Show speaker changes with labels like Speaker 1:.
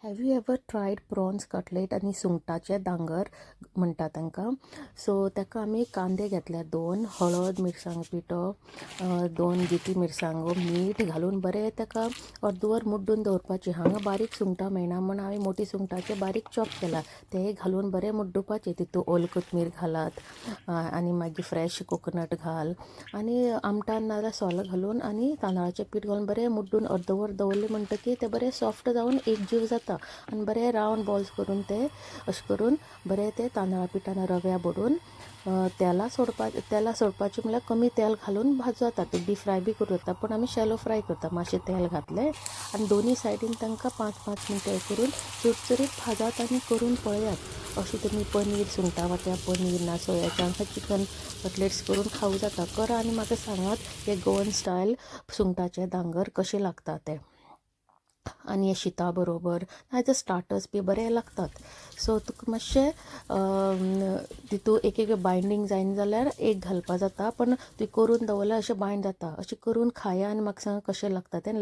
Speaker 1: Have you ever triad prawns cutlet आणि सुंगटाचे दांगर म्हणटा तांकां. सो ताका आमी कांदे घेतल्या 2, हळद, मिरसांग पिठो, 2 गिती मिरसांगो, मीठ घालून बरें ताका अर्दवर मुड्डून दवरपाचें. हांगा बारीक सुंगटां मेळना म्हण हांवें मोठी सुंगटाचे बारीक चॉप केला. ते घालून बरें मुड्डुपाचें. तितून ओल कोथमीर घालात आनी मागीर फ्रेश कोकोनट घाल आनी आमटान नाजाल्यार सोल घालून आनी तांदळाचें पीठ घालून बरें मुड्डून अर्दवर दवरलें म्हणटकीर ते बरें सॉफ्ट जावन एक जीव जाता आनी बरें रावंड बॉल्स करून ते अशें करून बरें ते तांदळा पिठान रव्या बुडून तेला सोडपाचें म्हणल्यार कमी तेल घालून भाजता. ते डीप फ्राय बी करूं येता पूण आमी शॅलो फ्राय करता. मातशें तेल घातलें आनी दोनी सायडीन तांकां 5-5 मिनटां हें करून चुरचुरीत भाजात आनी करून पळयात. अशें तुमी पनीर, सुंगटां वांट्या पनीर ना सोयाच्या चिकन कटलेट्स करून खावं जाता. करा आनी म्हाका सांगात हे गोवन स्टायल सुंगटाचे दांगर कशें लागता ते. आनी हे शिता बरोबर नाजाल्यार स्टार्टर्स बी बरें लागतात. सो तुका मातशें तितू एक बायंडींग जायना जाल्यार एक घालपा जाता, पण तुवें करून दवरल्यार अशें बायंड जाता. अशें करून खाया आनी म्हाका सांगा कशें लागता तें.